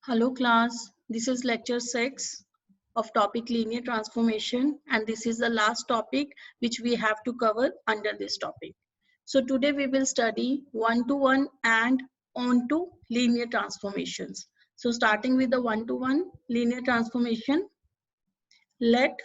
Hello class, this is lecture 6 of topic linear transformation, and this is the last topic which we have to cover under this topic. So today we will study one-to-one and onto linear transformations. So starting with the one-to-one linear transformation, let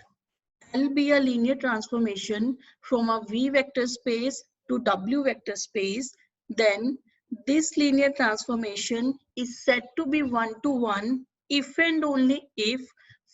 L be a linear transformation from a V vector space to W vector space, then this linear transformation is said to be one-to-one if and only if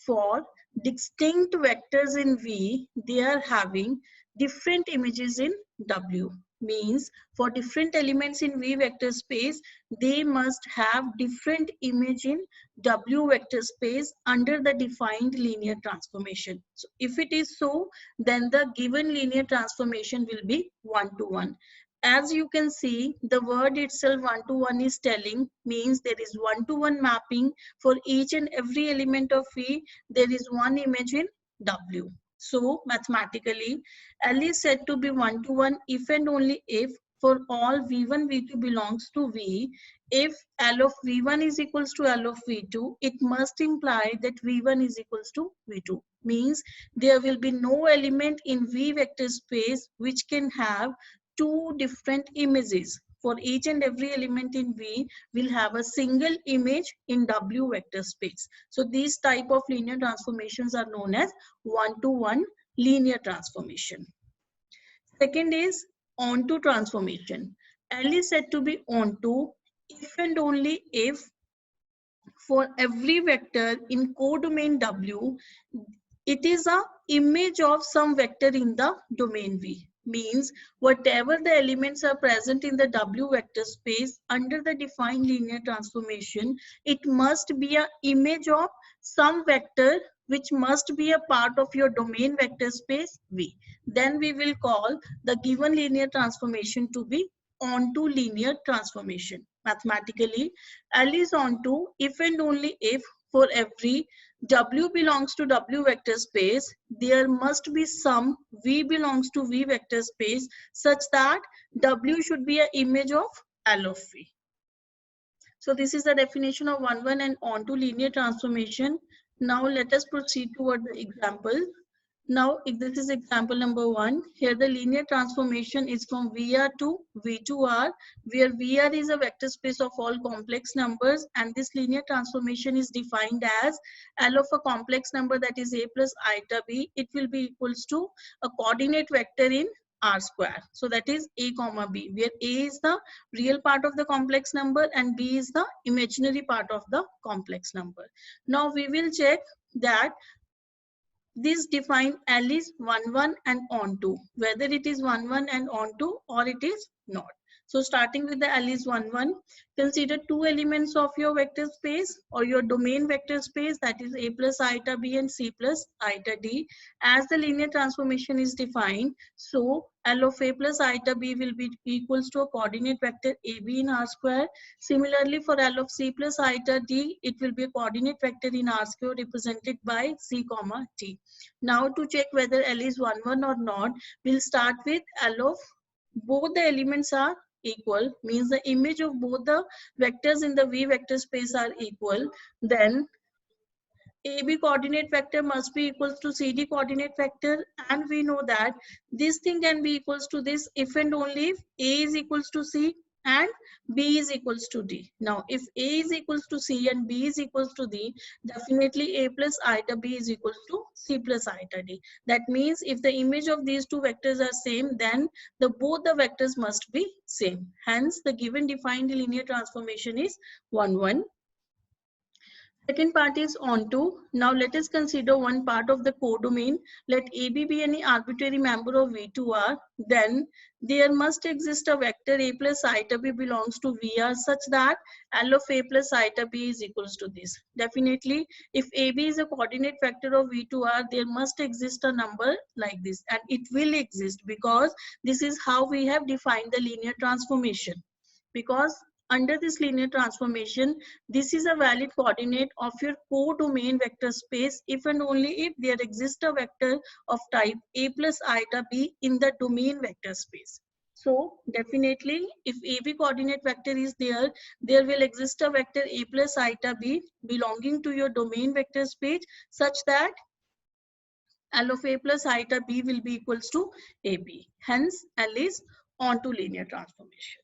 for distinct vectors in V, they are having different images in W. Means for different elements in V vector space, they must have different image in W vector space under the defined linear transformation. So if it is so, then the given linear transformation will be one-to-one. As you can see, the word itself one-to-one is telling, means there is one-to-one mapping for each and every element of V. There is one image in W. So mathematically, L is said to be one-to-one if and only if for all V1, V2 belongs to V, if L of V1 is equals to L of V2, it must imply that V1 is equals to V2. Means there will be no element in V vector space which can have two different images. For each and every element in V will have a single image in W vector space. So these type of linear transformations are known as one-to-one linear transformation. Second is onto transformation. L is said to be onto if and only if for every vector in codomain W, it is a image of some vector in the domain V. Means whatever the elements are present in the W vector space under the defined linear transformation, it must be an image of some vector which must be a part of your domain vector space V. Then we will call the given linear transformation to be onto linear transformation. Mathematically, L is onto if and only if for every W belongs to W vector space, there must be some V belongs to V vector space such that W should be an image of L of V. So this is the definition of one-one and onto linear transformation. Now let us proceed toward the example. Now, if this is example number 1, here the linear transformation is from VR to V2R, where VR is a vector space of all complex numbers, and this linear transformation is defined as L of a complex number, that is A plus iota B. It will be equals to a coordinate vector in R square. So that is A comma B, where A is the real part of the complex number and B is the imaginary part of the complex number. Now we will check that this define L is 1-1 and onto, whether it is 1-1 and onto or it is not. So starting with the L is 1-1, consider two elements of your vector space or your domain vector space, that is A plus iota B and C plus iota D. As the linear transformation is defined, so L of A plus iota B will be equals to a coordinate vector AB in R square. Similarly, for L of C plus iota D, it will be a coordinate vector in R square represented by C comma T. Now to check whether L is 1-1 or not, we'll start with L of both the elements are equal, means the image of both the vectors in the V vector space are equal. Then AB coordinate vector must be equals to CD coordinate vector, and we know that this thing can be equals to this if and only if A is equals to C and B is equals to D. Now if A is equals to C and B is equals to D, definitely A plus iota B is equals to C plus iota D. That means if the image of these two vectors are same, then both the vectors must be same. Hence the given defined linear transformation is 1-1. Second part is onto. Now let us consider one part of the codomain. Let AB be any arbitrary member of V2R. Then there must exist a vector A plus iota B belongs to VR such that L of A plus iota B is equals to this. Definitely, if AB is a coordinate vector of V2R, there must exist a number like this, and it will exist because this is how we have defined the linear transformation. Because under this linear transformation, this is a valid coordinate of your codomain vector space if and only if there exists a vector of type A plus iota B in the domain vector space. So definitely if AB coordinate vector is there, there will exist a vector A plus iota B belonging to your domain vector space such that L of A plus iota B will be equals to AB. Hence L is onto linear transformation.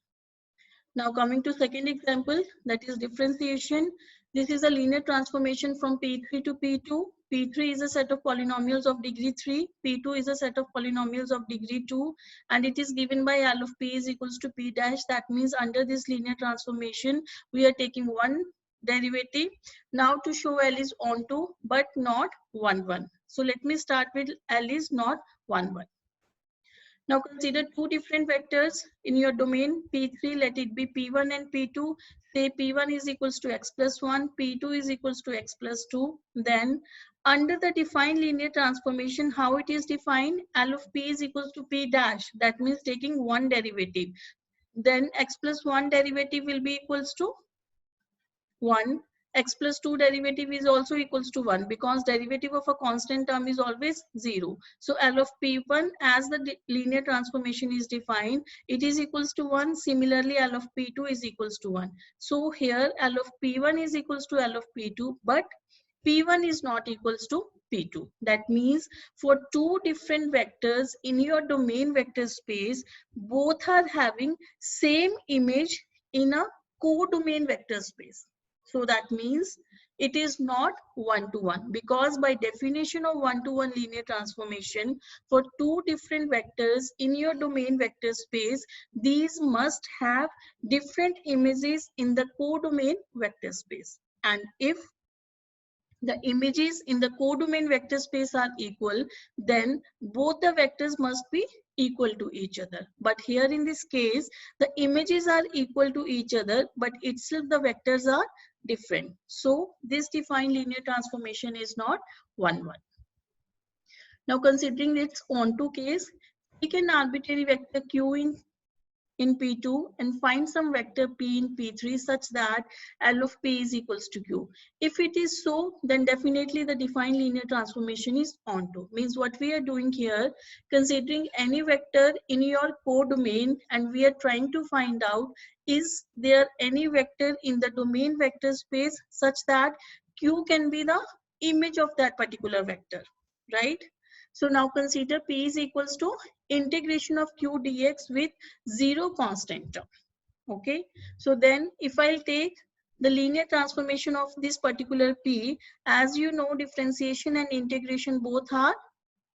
Now coming to second example, that is differentiation. This is a linear transformation from P3 to P2. P3 is a set of polynomials of degree 3. P2 is a set of polynomials of degree 2. And it is given by L of P is equals to P dash. That means under this linear transformation, we are taking one derivative. Now to show L is onto, but not 1, 1. So let me start with L is not 1, 1. Now consider two different vectors in your domain P3, let it be P1 and P2. Say P1 is equals to x plus 1, P2 is equals to x plus 2. Then under the defined linear transformation, how it is defined? L of P is equals to P dash. That means taking one derivative. Then x plus 1 derivative will be equals to 1. X plus 2 derivative is also equals to 1 because derivative of a constant term is always 0. So L of P1 as the linear transformation is defined, it is equals to 1. Similarly, L of P2 is equals to 1. So here L of P1 is equals to L of P2, but P1 is not equals to P2. That means for two different vectors in your domain vector space, both are having same image in a co-domain vector space. So that means it is not one-to-one because by definition of one-to-one linear transformation for two different vectors in your domain vector space, these must have different images in the co-domain vector space. And if the images in the codomain vector space are equal, then both the vectors must be equal to each other. But here in this case, the images are equal to each other, but itself the vectors are different. So this defined linear transformation is not 1, 1. Now considering its onto case, take an arbitrary vector q in P2 and find some vector P in P3 such that L of P is equals to Q. If it is so, then definitely the defined linear transformation is onto. Means what we are doing here, considering any vector in your codomain and we are trying to find out is there any vector in the domain vector space such that Q can be the image of that particular vector, right? So now consider P is equals to integration of Q dx with 0 constant term. Okay. So then if I'll take the linear transformation of this particular P, as you know, differentiation and integration both are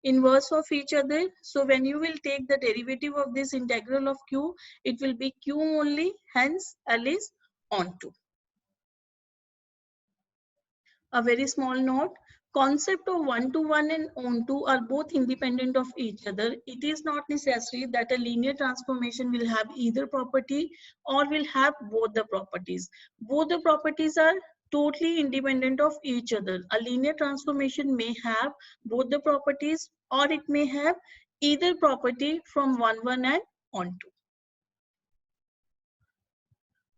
inverse of each other. So when you will take the derivative of this integral of Q, it will be Q only, hence L is onto. A very small note, concept of one-to-one and onto are both independent of each other. It is not necessary that a linear transformation will have either property or will have both the properties. Both the properties are totally independent of each other. A linear transformation may have both the properties or it may have either property from 1, 1 and onto.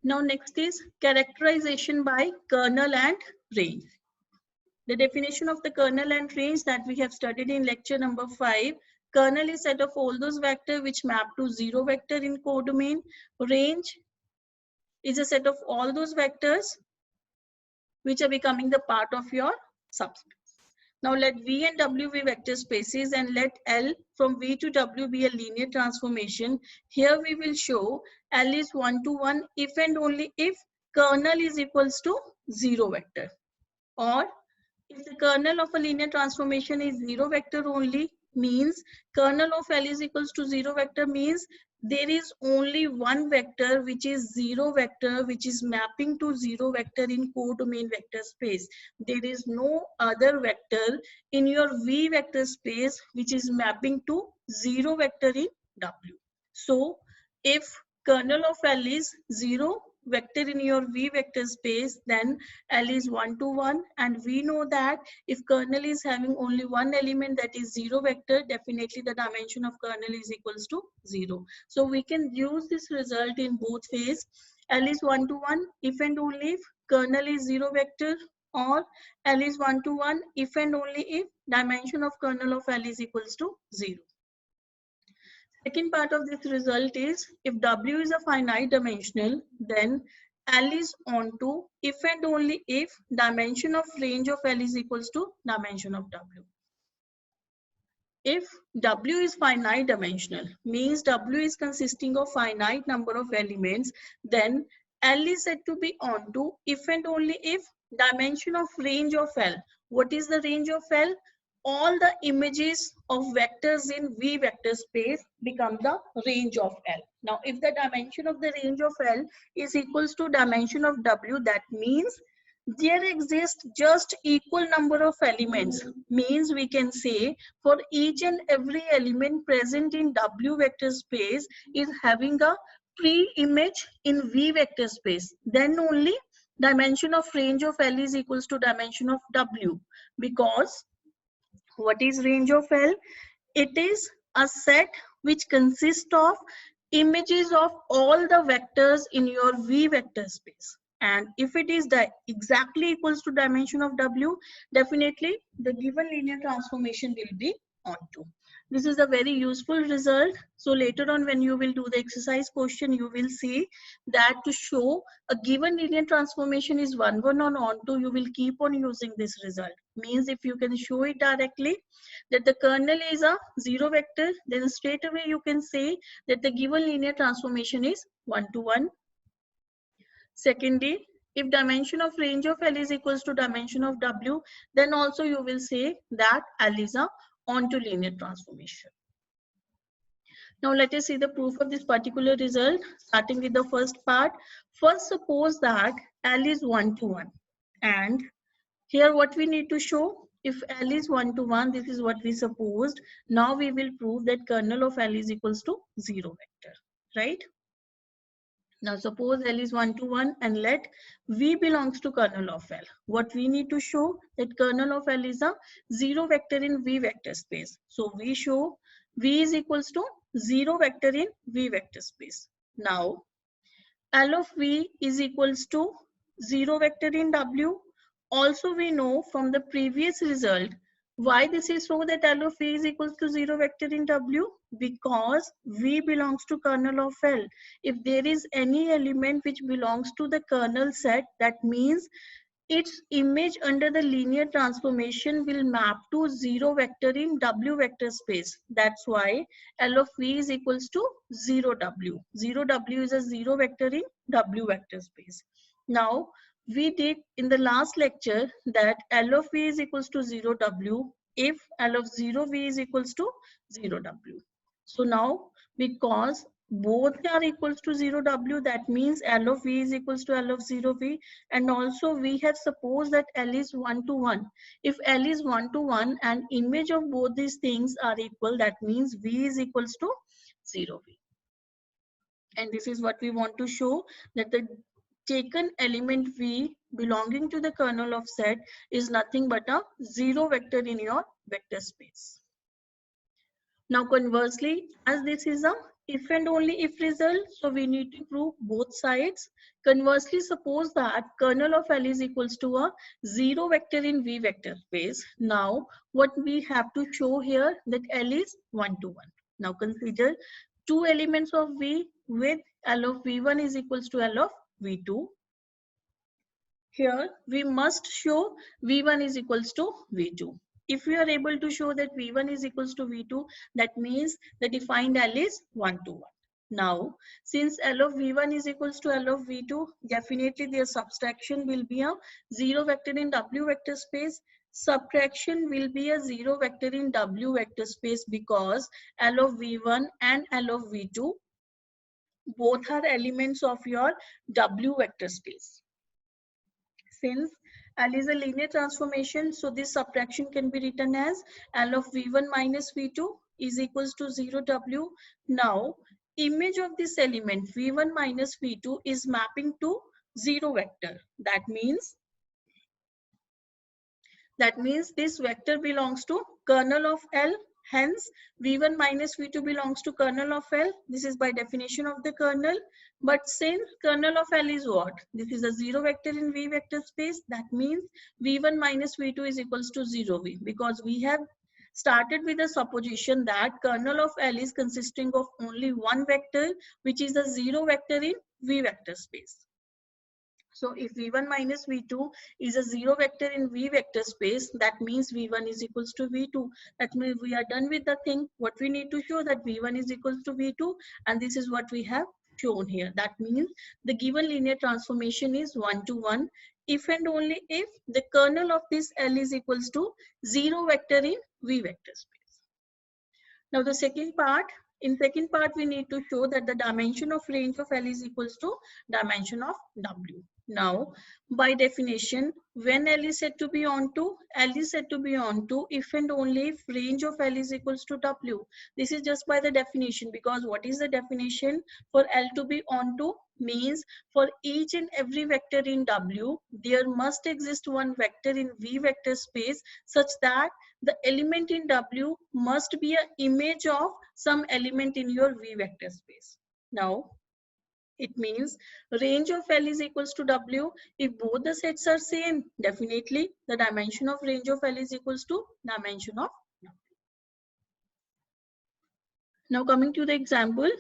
Now next is characterization by kernel and range. The definition of the kernel and range that we have studied in lecture number 5. Kernel is set of all those vectors which map to 0 vector in codomain. Range is a set of all those vectors which are becoming the part of your subspace. Now let V and W be vector spaces and let L from V to W be a linear transformation. Here we will show L is 1-to-1 if and only if kernel is equals to 0 vector, or if the kernel of a linear transformation is 0 vector only, means kernel of L is equals to 0 vector means there is only one vector which is 0 vector which is mapping to 0 vector in codomain vector space. There is no other vector in your V vector space which is mapping to 0 vector in W. So if kernel of L is 0 vector in your V vector space, then L is 1-to-1, and we know that if kernel is having only one element that is 0 vector, definitely the dimension of kernel is equals to 0. So we can use this result in both ways. L is 1-to-1 if and only if kernel is 0 vector, or L is 1-to-1 if and only if dimension of kernel of L is equals to 0. Second part of this result is if W is a finite dimensional, then L is onto if and only if dimension of range of L is equals to dimension of W. If W is finite dimensional, means W is consisting of finite number of elements, then L is said to be onto if and only if dimension of range of L. What is the range of L? All the images of vectors in V vector space become the range of L. Now, if the dimension of the range of L is equals to dimension of W, that means there exists just equal number of elements. Means we can say for each and every element present in W vector space is having a pre-image in V vector space. Then only dimension of range of L is equals to dimension of W. Because what is range of L? It is a set which consists of images of all the vectors in your V vector space. And if it is exactly equals to dimension of W, definitely the given linear transformation will be onto. This is a very useful result. So later on when you will do the exercise question, you will see that to show a given linear transformation is 1, 1 on onto, you will keep on using this result. Means if you can show it directly that the kernel is a 0 vector, then straight away you can say that the given linear transformation is 1 to 1. Secondly, if dimension of range of L is equals to dimension of W, then also you will say that L is a onto linear transformation. Now let us see the proof of this particular result, starting with the first part. First, suppose that L is 1 to 1. And here what we need to show, if L is 1 to 1, this is what we supposed. Now we will prove that kernel of L is equals to 0 vector, right? Now suppose L is 1 to 1 and let V belongs to kernel of L. What we need to show that kernel of L is a 0 vector in V vector space. So we show V is equals to 0 vector in V vector space. Now L of V is equals to 0 vector in W. Also we know from the previous result why this is so that L of V is equals to 0 vector in W, because V belongs to kernel of L. If there is any element which belongs to the kernel set, that means its image under the linear transformation will map to 0 vector in W vector space. That's why L of V is equals to 0W. 0W is a 0 vector in W vector space. Now, we did in the last lecture that L of V is equals to 0W if L of 0V is equals to 0W. So now, because both are equals to 0W, that means L of V is equals to L of 0V. And also we have supposed that L is 1 to 1. If L is 1 to 1 and image of both these things are equal, that means V is equals to 0V. And this is what we want to show, that the taken element V belonging to the kernel of Z is nothing but a 0 vector in your vector space. Now conversely, as this is a if and only if result, so we need to prove both sides. Conversely, suppose that kernel of L is equals to a 0 vector in V vector space. Now what we have to show here that L is 1 to 1. Now consider two elements of V with L of V1 is equals to L of V2. Here we must show V1 is equals to V2. If we are able to show that V1 is equals to V2, that means the defined L is 1 to 1. Now, since L of V1 is equals to L of V2, definitely their subtraction will be a 0 vector in W vector space. Subtraction will be a 0 vector in W vector space because L of V1 and L of V2 both are elements of your W vector space. Since L is a linear transformation, so this subtraction can be written as L of V1 minus V2 is equals to 0W. Now, image of this element V1 minus V2 is mapping to 0 vector. That means this vector belongs to kernel of L. Hence, V1 minus V2 belongs to kernel of L. This is by definition of the kernel. But since kernel of L is what? This is a 0 vector in V vector space. That means V1 minus V2 is equals to 0V, because we have started with the supposition that kernel of L is consisting of only one vector, which is a zero vector in V vector space. So if V1 minus V2 is a zero vector in V vector space, that means V1 is equals to V2. That means we are done with the thing. What we need to show that V1 is equals to V2, and this is what we have shown here. That means the given linear transformation is 1 to 1 if and only if the kernel of this L is equals to zero vector in V vector space. Now the second part, in second part we need to show that the dimension of range of L is equals to dimension of W. Now by definition, when L is said to be onto, L is said to be onto if and only if range of L is equals to W. This is just by the definition, because what is the definition for L to be onto? Means for each and every vector in W, there must exist one vector in V vector space such that the element in W must be an image of some element in your V vector space. Now, it means range of L is equals to W. If both the sets are same, definitely the dimension of range of L is equals to dimension of W. Now coming to the example,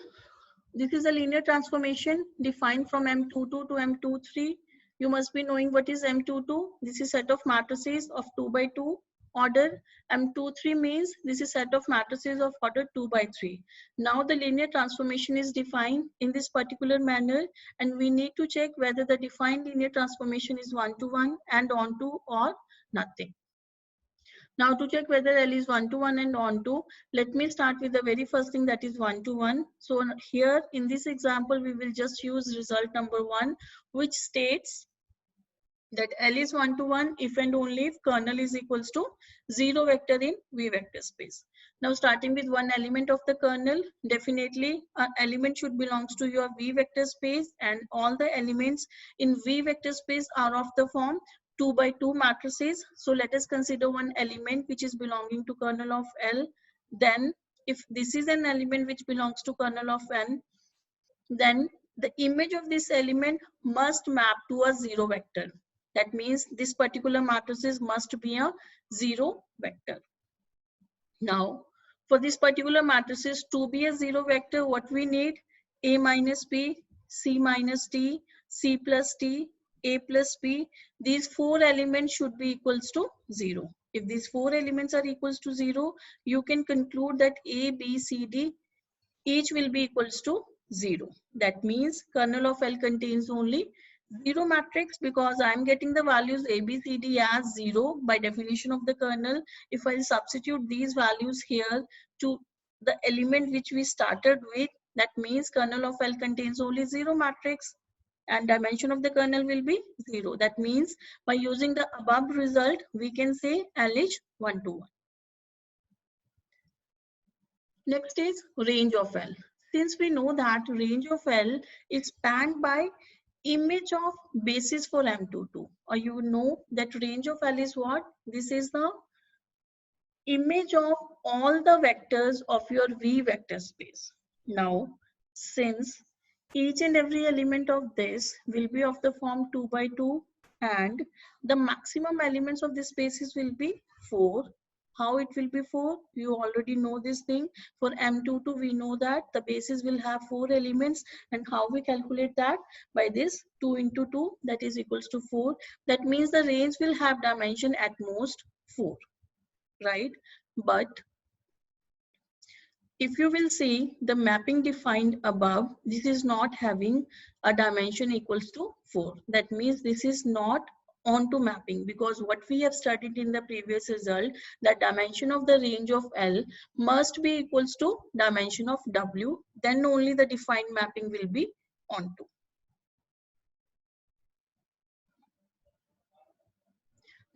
this is a linear transformation defined from M22 to M23. You must be knowing what is M22. This is set of matrices of 2 by 2 order. M23 means this is set of matrices of order 2 by 3. Now the linear transformation is defined in this particular manner, and we need to check whether the defined linear transformation is 1 to 1 and onto or nothing. Now to check whether L is 1 to 1 and onto, let me start with the very first thing, that is 1 to 1. So here in this example, we will just use result number 1, which states that L is 1 to 1 if and only if kernel is equals to zero vector in V vector space. Now starting with one element of the kernel, definitely an element should belongs to your V vector space, and all the elements in V vector space are of the form 2 by 2 matrices. So let us consider one element which is belonging to kernel of L. Then if this is an element which belongs to kernel of N, then the image of this element must map to a zero vector. That means this particular matrices must be a zero vector. Now, for this particular matrices to be a zero vector, what we need? A minus B, C minus D, C plus D, A plus B. These four elements should be equals to 0. If these four elements are equals to 0, you can conclude that A, B, C, D each will be equals to 0. That means kernel of L contains only 0 matrix, because I am getting the values A, B, C, D as 0 by definition of the kernel. If I substitute these values here to the element which we started with, that means kernel of L contains only 0 matrix and dimension of the kernel will be 0. That means by using the above result, we can say L is 1 to 1. Next is range of L. Since we know that range of L is spanned by image of basis for M22, or you know that range of L is what? This is the image of all the vectors of your V vector space. Now, since each and every element of this will be of the form 2 by 2 and the maximum elements of the spaces will be 4. How it will be 4? You already know this thing. For M22, we know that the basis will have 4 elements, and how we calculate that? By this 2 into 2, that is equals to 4. That means the range will have dimension at most 4, right? But if you will see the mapping defined above, this is not having a dimension equals to 4. That means this is not onto mapping, because what we have studied in the previous result, that dimension of the range of L must be equals to dimension of W, then only the defined mapping will be onto.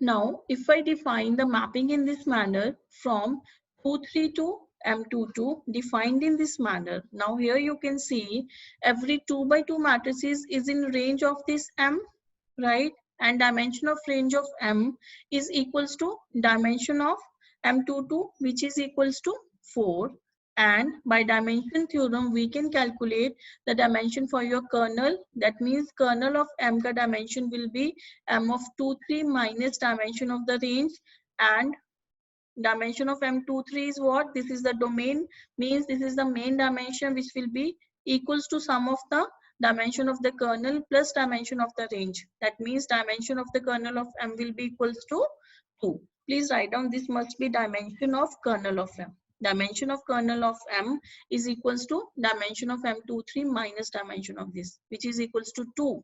Now, if I define the mapping in this manner from 2,3 to M22 defined in this manner. Now here you can see every 2 by 2 matrices is in range of this M, right? And dimension of range of M is equals to dimension of M22, which is equals to 4. And by dimension theorem, we can calculate the dimension for your kernel. That means kernel of M ka dimension will be M of 2, 3 minus dimension of the range, and Dimension of M23 is what? This is the domain, means this is the main dimension which will be equals to sum of the dimension of the kernel plus dimension of the range. That means dimension of the kernel of M will be equals to 2. Please write down this must be dimension of kernel of M. Dimension of kernel of M is equals to dimension of M23 minus dimension of this, which is equals to 2.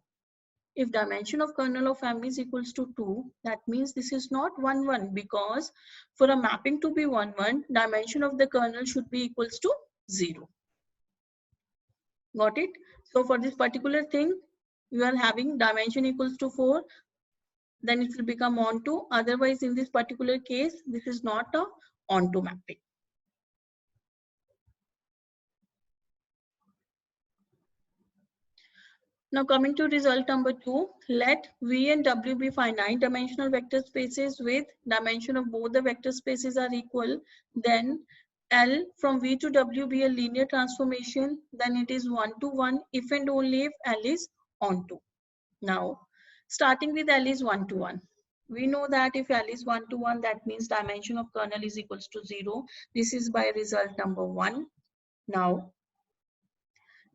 If dimension of kernel of M is equals to 2, that means this is not 1, 1, because for a mapping to be 1, 1, dimension of the kernel should be equals to 0. Got it? So for this particular thing, you are having dimension equals to 4, then it will become onto. Otherwise, in this particular case, this is not a onto mapping. Now coming to result number 2, let V and W be finite dimensional vector spaces with dimension of both the vector spaces are equal. Then L from V to W be a linear transformation. Then it is 1 to 1 if and only if L is onto. Now starting with L is 1 to 1. We know that if L is 1 to 1, that means dimension of kernel is equals to 0. This is by result number 1. Now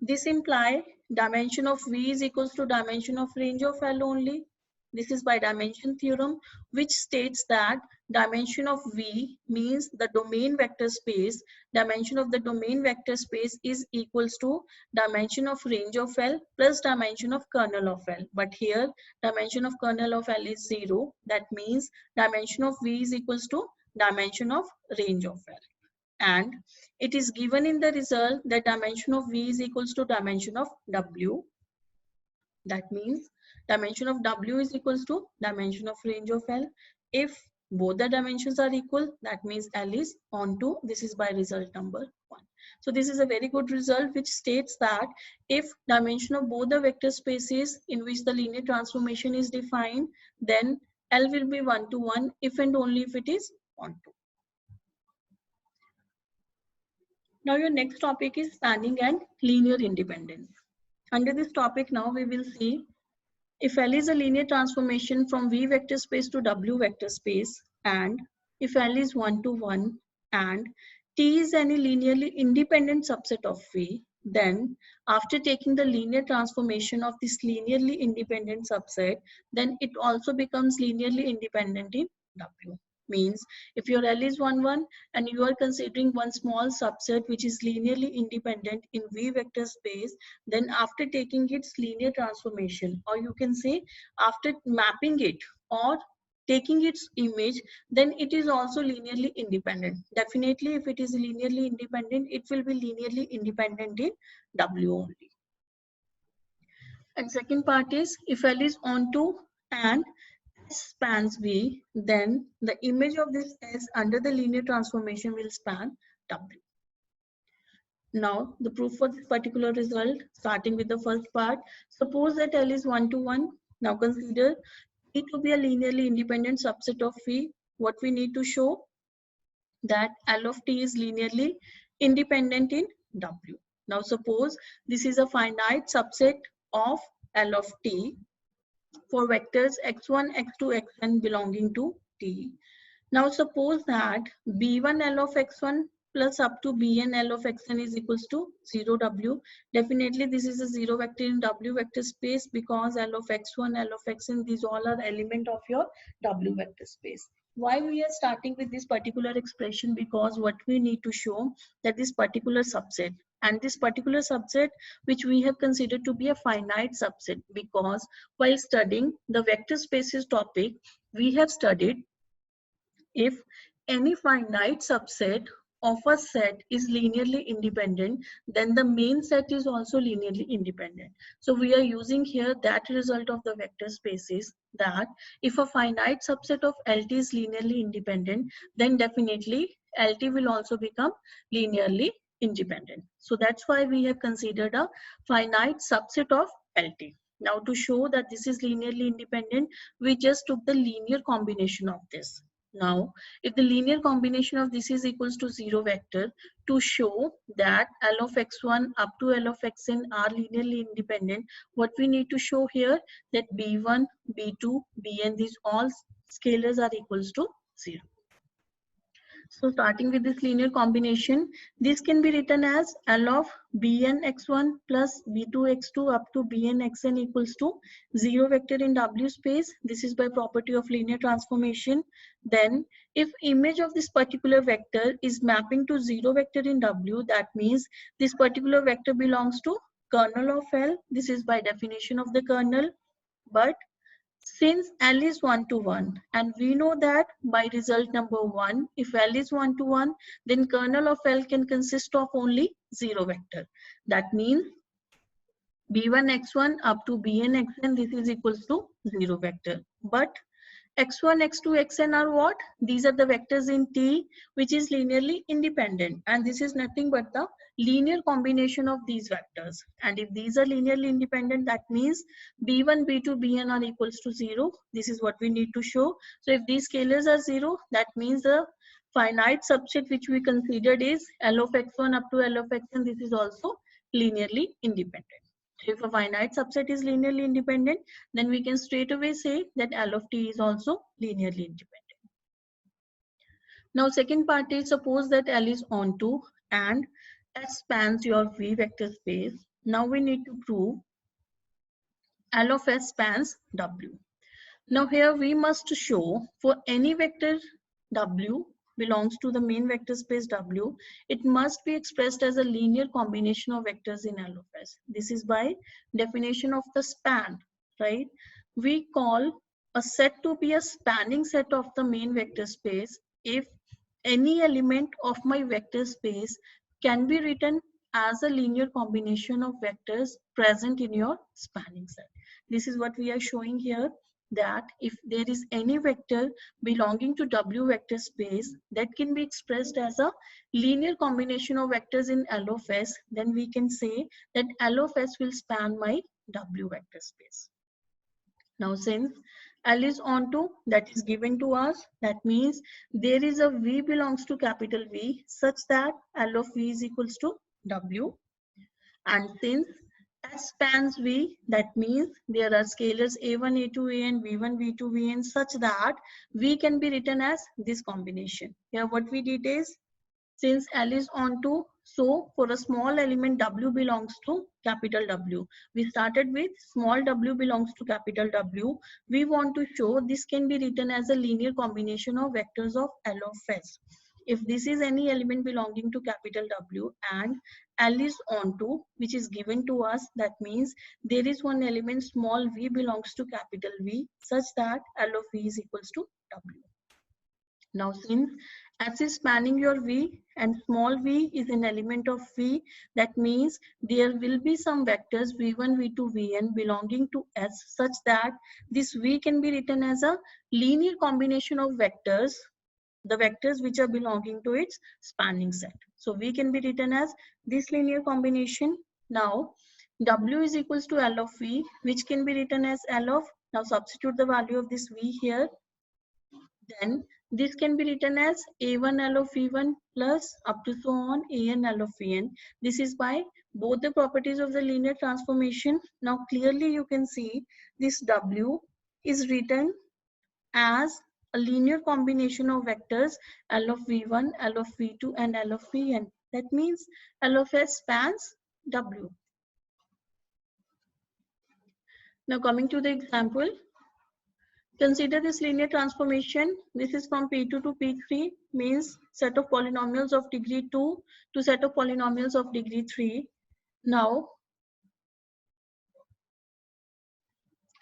this implies dimension of V is equals to dimension of range of L only. This is by dimension theorem, which states that dimension of V means the domain vector space. Dimension of the domain vector space is equals to dimension of range of L plus dimension of kernel of L. But here dimension of kernel of L is 0. That means dimension of V is equals to dimension of range of L. And it is given in the result that dimension of V is equals to dimension of W. That means dimension of W is equals to dimension of range of L. If both the dimensions are equal, that means L is onto. This is by result number 1. So this is a very good result which states that if dimension of both the vector spaces in which the linear transformation is defined, then L will be 1 to 1 if and only if it is onto. Now your next topic is spanning and linear independence. Under this topic now we will see if L is a linear transformation from V vector space to W vector space, and if L is 1 to 1 and T is any linearly independent subset of V, then after taking the linear transformation of this linearly independent subset, then it also becomes linearly independent in W. Means if your L is 1, 1 and you are considering one small subset which is linearly independent in V vector space, then after taking its linear transformation, or you can say after mapping it or taking its image, then it is also linearly independent. Definitely if it is linearly independent, it will be linearly independent in W only. And second part is if L is onto and spans V, then the image of this S under the linear transformation will span W. Now the proof for this particular result, starting with the first part. Suppose that L is 1 to 1. Now consider T to be a linearly independent subset of V. What we need to show that L of T is linearly independent in W. Now suppose this is a finite subset of L of T for vectors x1, x2, xn belonging to T. Now suppose that B1 L of x1 plus up to Bn L of xn is equals to 0W. Definitely this is a 0 vector in W vector space because L of x1, L of xn, these all are element of your W vector space. Why we are starting with this particular expression? Because what we need to show that this particular subset, and this particular subset which we have considered to be a finite subset, because while studying the vector spaces topic, we have studied if any finite subset of a set is linearly independent, then the main set is also linearly independent. So we are using here that result of the vector spaces, that if a finite subset of LT is linearly independent, then definitely LT will also become linearly independent. So that's why we have considered a finite subset of LT. Now to show that this is linearly independent, we just took the linear combination of this. Now, if the linear combination of this is equals to 0 vector, to show that L of x1 up to L of xn are linearly independent, what we need to show here that B1, B2, Bn, these all scalars are equals to 0. So starting with this linear combination, this can be written as L of Bn x1 plus B2 x2 up to Bn xn equals to 0 vector in W space. This is by property of linear transformation. Then if image of this particular vector is mapping to 0 vector in W, that means this particular vector belongs to kernel of L. This is by definition of the kernel. But since L is 1 to 1, and we know that by result number 1, if L is 1 to 1, then kernel of L can consist of only 0 vector. That means B1 x1 up to Bn xn, this is equals to 0 vector. But x1, x2, xn are what? These are the vectors in T which is linearly independent, and this is nothing but the linear combination of these vectors. And if these are linearly independent, that means b1, b2, bn are equals to 0. This is what we need to show. So if these scalars are 0, that means the finite subset which we considered is L of x1 up to L of xn, this is also linearly independent. If a finite subset is linearly independent, then we can straight away say that L of t is also linearly independent. Now second part is, suppose that L is onto and S spans your V vector space. Now we need to prove L of S spans W. Now here we must show for any vector W belongs to the main vector space W, it must be expressed as a linear combination of vectors in L of S. This is by definition of the span, right? We call a set to be a spanning set of the main vector space if any element of my vector space can be written as a linear combination of vectors present in your spanning set. This is what we are showing here, that if there is any vector belonging to W vector space that can be expressed as a linear combination of vectors in L of S, then we can say that L of S will span my W vector space. Now since L is onto, that is given to us, that means there is a V belongs to capital V such that L of V is equals to W. And since S spans V, that means there are scalars A1, A2, AN, V1, V2, Vn such that V can be written as this combination. Here what we did is, since L is onto, so for a small element W belongs to capital W. We started with small w belongs to capital W. We want to show this can be written as a linear combination of vectors of L of S. If this is any element belonging to capital W and L is onto, which is given to us, that means there is one element small v belongs to capital V such that L of V is equals to W. Now since S is spanning your V and small v is an element of V, that means there will be some vectors V1, V2, Vn belonging to S such that this V can be written as a linear combination of vectors, the vectors which are belonging to its spanning set. So V can be written as this linear combination. Now W is equals to L of V, which can be written as L of, now substitute the value of this V here. Then this can be written as A1 L of V1 plus up to so on AN L of Vn. This is by both the properties of the linear transformation. Now clearly you can see this W is written as a linear combination of vectors L of V1, L of V2 and L of Vn. That means L of S spans W. Now coming to the example. Consider this linear transformation. This is from P2 to P3, means set of polynomials of degree 2 to set of polynomials of degree 3. Now,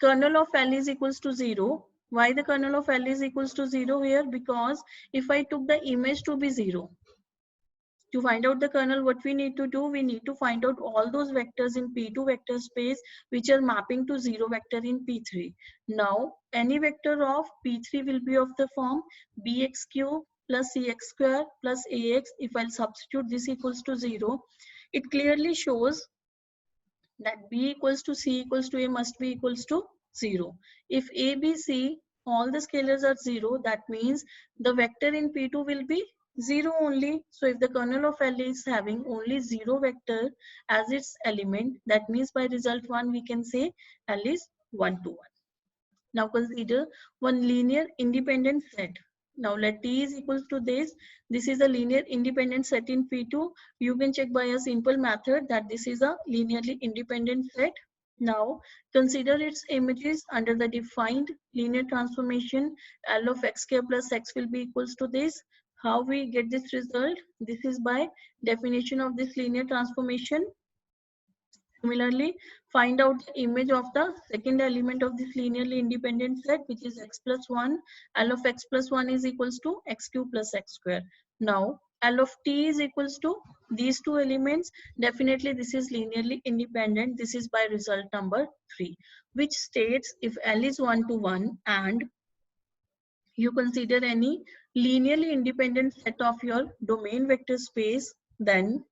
kernel of L is equals to 0. Why the kernel of L is equals to 0 here? Because if I took the image to be 0, to find out the kernel, what we need to do, we need to find out all those vectors in P2 vector space which are mapping to 0 vector in P3. Now, any vector of P3 will be of the form bx cube plus cx square plus ax. If I'll substitute this equals to 0, it clearly shows that b equals to c equals to a must be equals to 0. If a, b, c, all the scalars are 0, that means the vector in P2 will be 0 only. So if the kernel of L is having only 0 vector as its element, that means by result 1 we can say L is 1 to 1. Now consider one linear independent set. Now let T is equals to this. This is a linear independent set in P2. You can check by a simple method that this is a linearly independent set. Now consider its images under the defined linear transformation. L of x square plus x will be equals to this. How we get this result? This is by definition of this linear transformation. Similarly, find out the image of the second element of this linearly independent set, which is x plus 1. L of x plus 1 is equals to x cube plus x square. Now, L of t is equals to these two elements. Definitely, this is linearly independent. This is by result number 3, which states if L is 1 to 1 and you consider any linearly independent set of your domain vector space, then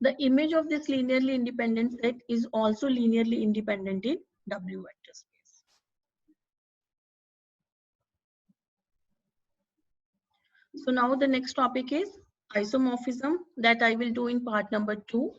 the image of this linearly independent set is also linearly independent in W vector space. So now the next topic is isomorphism that I will do in part number 2.